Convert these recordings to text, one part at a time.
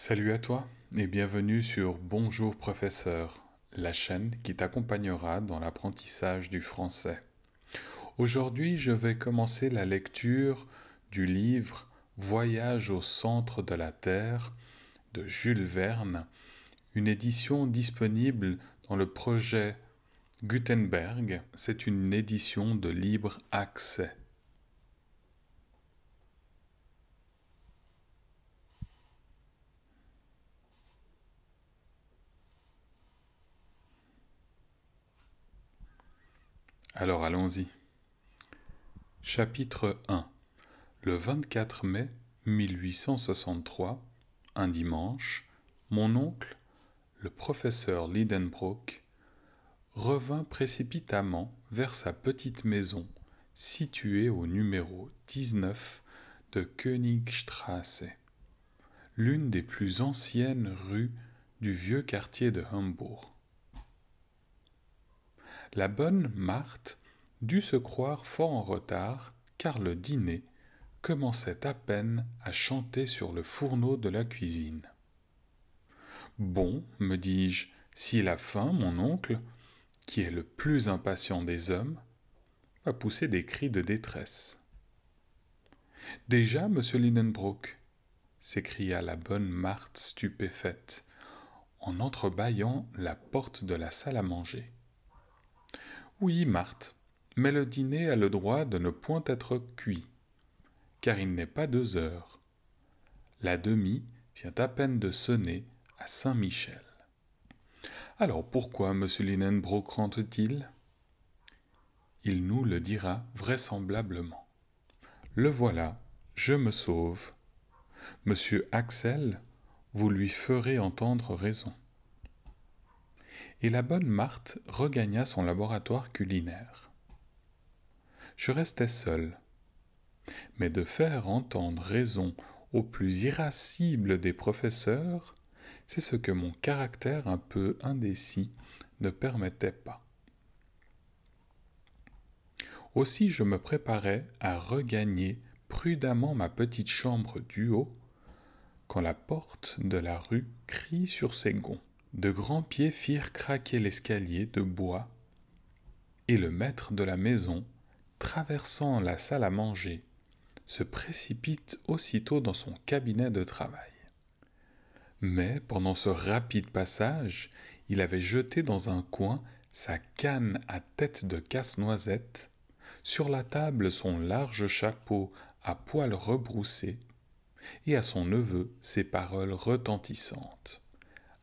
Salut à toi et bienvenue sur Bonjour Professeur, la chaîne qui t'accompagnera dans l'apprentissage du français. Aujourd'hui, je vais commencer la lecture du livre Voyage au centre de la Terre de Jules Verne, une édition disponible dans le projet Gutenberg. C'est une édition de libre accès. Alors allons-y. Chapitre 1. Le 24 mai 1863, un dimanche, mon oncle, le professeur Lidenbrock, revint précipitamment vers sa petite maison située au numéro 19 de Königstraße, l'une des plus anciennes rues du vieux quartier de Hambourg. La bonne Marthe dut se croire fort en retard, car le dîner commençait à peine à chanter sur le fourneau de la cuisine. Bon, me dis-je, s'il a faim, mon oncle, qui est le plus impatient des hommes, va pousser des cris de détresse. Déjà, monsieur Lidenbrock, s'écria la bonne Marthe stupéfaite, en entrebâillant la porte de la salle à manger. Oui, Marthe, mais le dîner a le droit de ne point être cuit, car il n'est pas 2 heures. La demie vient à peine de sonner à Saint-Michel. Alors pourquoi M. Lidenbrock rentre-t-il? Il nous le dira vraisemblablement. Le voilà, je me sauve. Monsieur Axel, vous lui ferez entendre raison. Et la bonne Marthe regagna son laboratoire culinaire. Je restais seul. Mais de faire entendre raison au plus irascible des professeurs, c'est ce que mon caractère un peu indécis ne permettait pas. Aussi je me préparais à regagner prudemment ma petite chambre du haut, quand la porte de la rue crie sur ses gonds. De grands pieds firent craquer l'escalier de bois, et le maître de la maison, traversant la salle à manger, se précipite aussitôt dans son cabinet de travail. Mais pendant ce rapide passage, il avait jeté dans un coin sa canne à tête de casse-noisette, sur la table son large chapeau à poils rebroussés, et à son neveu ces paroles retentissantes.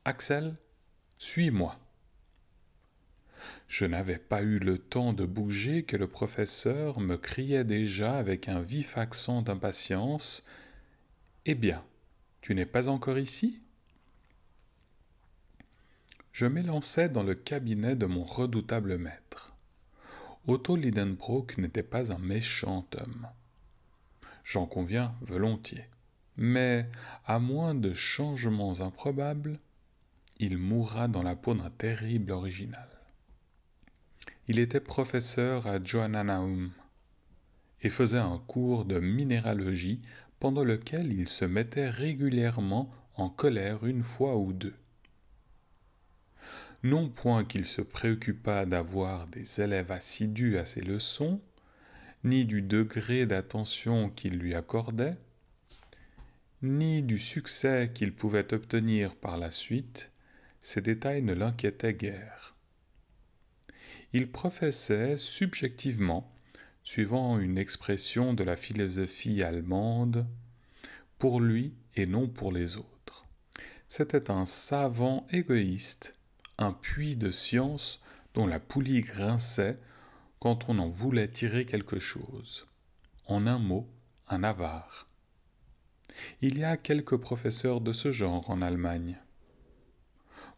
« Axel, suis-moi !» Je n'avais pas eu le temps de bouger que le professeur me criait déjà avec un vif accent d'impatience. « Eh bien, tu n'es pas encore ici ?» Je m'élançai dans le cabinet de mon redoutable maître. Otto Lidenbrock n'était pas un méchant homme. J'en conviens volontiers. Mais, à moins de changements improbables, il mourra dans la peau d'un terrible original. Il était professeur à Johannaeum et faisait un cours de minéralogie pendant lequel il se mettait régulièrement en colère une fois ou deux. Non point qu'il se préoccupât d'avoir des élèves assidus à ses leçons, ni du degré d'attention qu'il lui accordait, ni du succès qu'il pouvait obtenir par la suite, ces détails ne l'inquiétaient guère. Il professait subjectivement, suivant une expression de la philosophie allemande, pour lui et non pour les autres. C'était un savant égoïste, un puits de science dont la poulie grinçait quand on en voulait tirer quelque chose. En un mot, un avare. Il y a quelques professeurs de ce genre en Allemagne.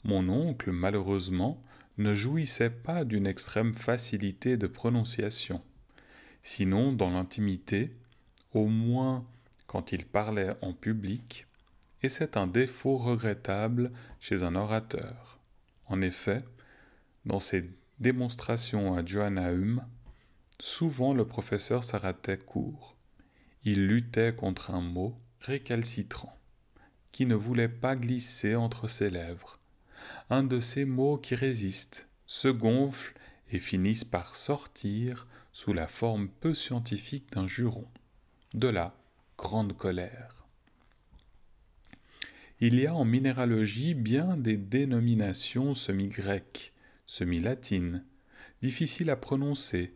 Mon oncle, malheureusement, ne jouissait pas d'une extrême facilité de prononciation, sinon dans l'intimité, au moins quand il parlait en public, et c'est un défaut regrettable chez un orateur. En effet, dans ses démonstrations à Johannaeum, souvent le professeur s'arrêtait court. Il luttait contre un mot récalcitrant. qui ne voulait pas glisser entre ses lèvres, un de ces mots qui résistent, se gonflent et finissent par sortir sous la forme peu scientifique d'un juron. De là, grande colère. Il y a en minéralogie bien des dénominations semi-grecques, semi-latines, difficiles à prononcer,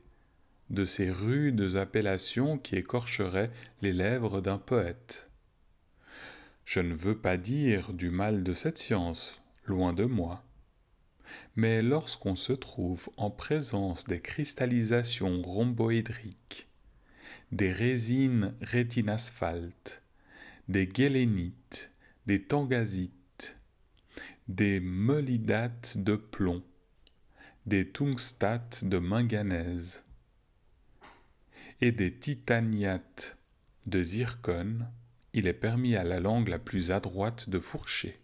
de ces rudes appellations qui écorcheraient les lèvres d'un poète. Je ne veux pas dire du mal de cette science, loin de moi. Mais lorsqu'on se trouve en présence des cristallisations rhomboédriques, des résines rétinasphaltes, des ghélénites, des tangasites, des molidates de plomb, des tungstates de manganèse et des titaniates de zircone, il est permis à la langue la plus adroite de fourcher.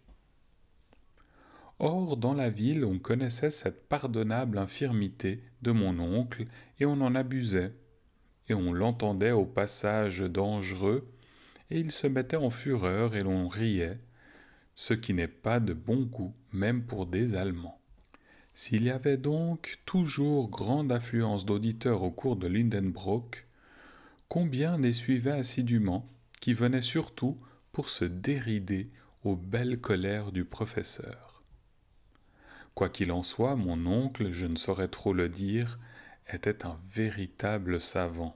Or, dans la ville, on connaissait cette pardonnable infirmité de mon oncle, et on en abusait, et on l'entendait au passage dangereux, et il se mettait en fureur et l'on riait, ce qui n'est pas de bon goût, même pour des Allemands. S'il y avait donc toujours grande affluence d'auditeurs au cours de Lindenbrock, combien les suivaient assidûment, qui venaient surtout pour se dérider aux belles colères du professeur. Quoi qu'il en soit, mon oncle, je ne saurais trop le dire, était un véritable savant.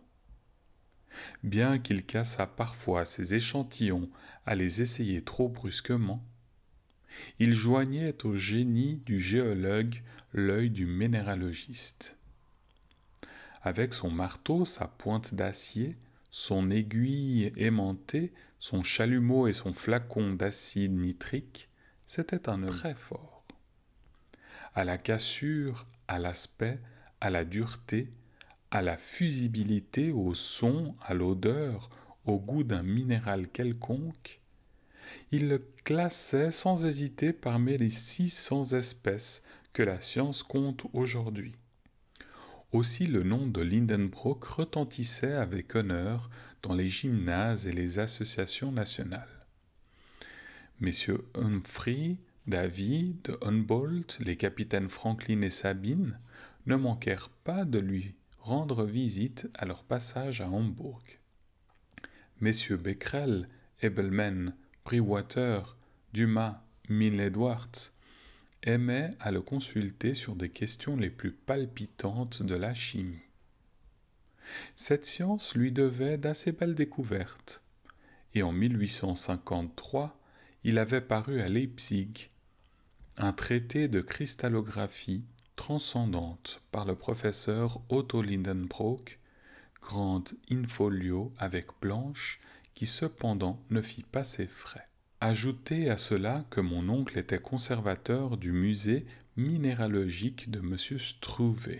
Bien qu'il cassât parfois ses échantillons à les essayer trop brusquement, il joignait au génie du géologue l'œil du minéralogiste. Avec son marteau, sa pointe d'acier, son aiguille aimantée, son chalumeau et son flacon d'acide nitrique, c'était un homme très fort. À la cassure, à l'aspect, à la dureté, à la fusibilité, au son, à l'odeur, au goût d'un minéral quelconque, il le classait sans hésiter parmi les 600 espèces que la science compte aujourd'hui. Aussi le nom de Lindenbrock retentissait avec honneur dans les gymnases et les associations nationales. Messieurs Humphrey, Davy, de Humboldt, les capitaines Franklin et Sabine ne manquèrent pas de lui rendre visite à leur passage à Hambourg. Messieurs Becquerel, Ebelman, Brewster, Dumas, Milne-Edwards aimaient à le consulter sur des questions les plus palpitantes de la chimie. Cette science lui devait d'assez belles découvertes, et en 1853, il avait paru à Leipzig un traité de cristallographie transcendante par le professeur Otto Lindenbrock, grande in-folio avec blanche, qui cependant ne fit pas ses frais. Ajoutez à cela que mon oncle était conservateur du musée minéralogique de M. Struve,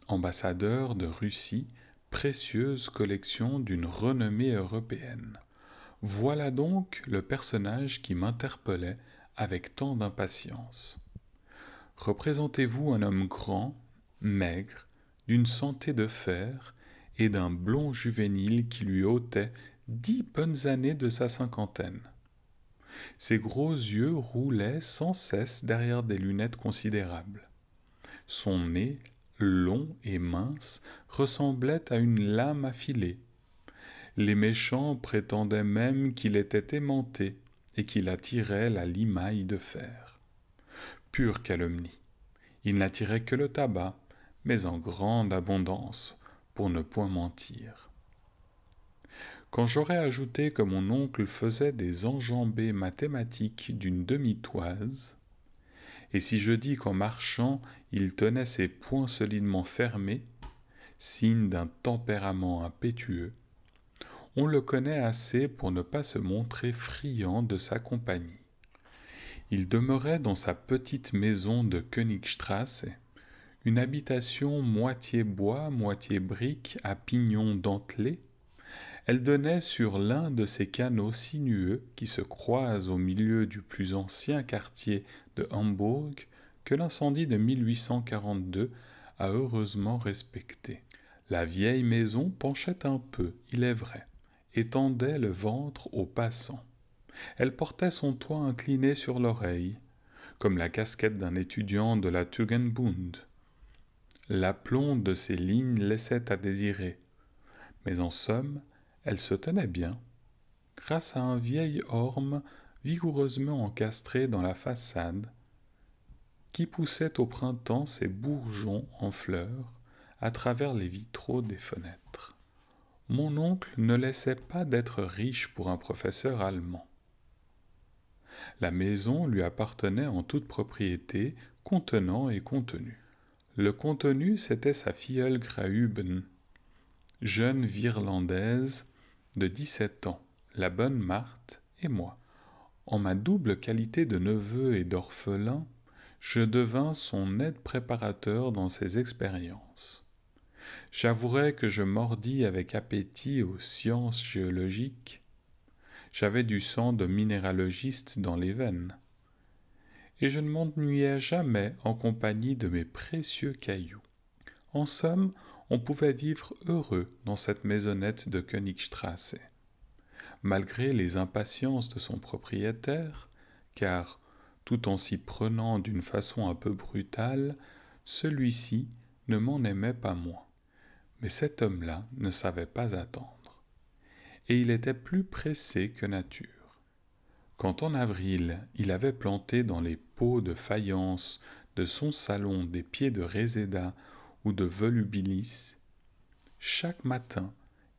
ambassadeur de Russie, précieuse collection d'une renommée européenne. Voilà donc le personnage qui m'interpellait avec tant d'impatience. Représentez-vous un homme grand, maigre, d'une santé de fer et d'un blond juvénile qui lui ôtait 10 bonnes années de sa cinquantaine. Ses gros yeux roulaient sans cesse derrière des lunettes considérables. Son nez, long et mince, ressemblait à une lame affilée. Les méchants prétendaient même qu'il était aimanté et qu'il attirait la limaille de fer. Pure calomnie. Il n'attirait que le tabac, mais en grande abondance, pour ne point mentir. Quand j'aurais ajouté que mon oncle faisait des enjambées mathématiques d'une demi-toise, et si je dis qu'en marchant il tenait ses poings solidement fermés, signe d'un tempérament impétueux, on le connaît assez pour ne pas se montrer friand de sa compagnie. Il demeurait dans sa petite maison de Königstrasse, une habitation moitié bois, moitié brique à pignons dentelés. Elle donnait sur l'un de ces canaux sinueux qui se croisent au milieu du plus ancien quartier de Hambourg que l'incendie de 1842 a heureusement respecté. La vieille maison penchait un peu, il est vrai, et tendait le ventre aux passants. Elle portait son toit incliné sur l'oreille, comme la casquette d'un étudiant de la Tugendbund. L'aplomb de ses lignes laissait à désirer, mais en somme, elle se tenait bien, grâce à un vieil orme vigoureusement encastré dans la façade, qui poussait au printemps ses bourgeons en fleurs à travers les vitraux des fenêtres. Mon oncle ne laissait pas d'être riche pour un professeur allemand. La maison lui appartenait en toute propriété, contenant et contenu. Le contenu, c'était sa filleule Graüben, jeune virlandaise de 17 ans, la bonne Marthe et moi. En ma double qualité de neveu et d'orphelin, je devins son aide préparateur dans ses expériences. J'avouerai que je mordis avec appétit aux sciences géologiques. J'avais du sang de minéralogiste dans les veines. Et je ne m'ennuyais jamais en compagnie de mes précieux cailloux. En somme, on pouvait vivre heureux dans cette maisonnette de Königstrasse. Malgré les impatiences de son propriétaire, car, tout en s'y prenant d'une façon un peu brutale, celui-ci ne m'en aimait pas moins. Mais cet homme-là ne savait pas attendre. Et il était plus pressé que nature. Quand en avril, il avait planté dans les pots de faïence de son salon des pieds de réséda ou de volubilis, chaque matin,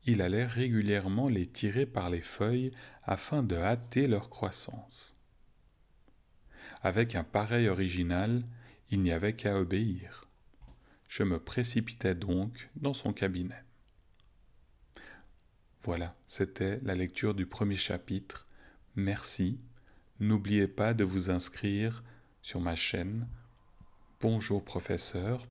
il allait régulièrement les tirer par les feuilles afin de hâter leur croissance. Avec un pareil original, il n'y avait qu'à obéir. Je me précipitai donc dans son cabinet. Voilà, c'était la lecture du premier chapitre. Merci. N'oubliez pas de vous inscrire sur ma chaîne. Bonjour professeur.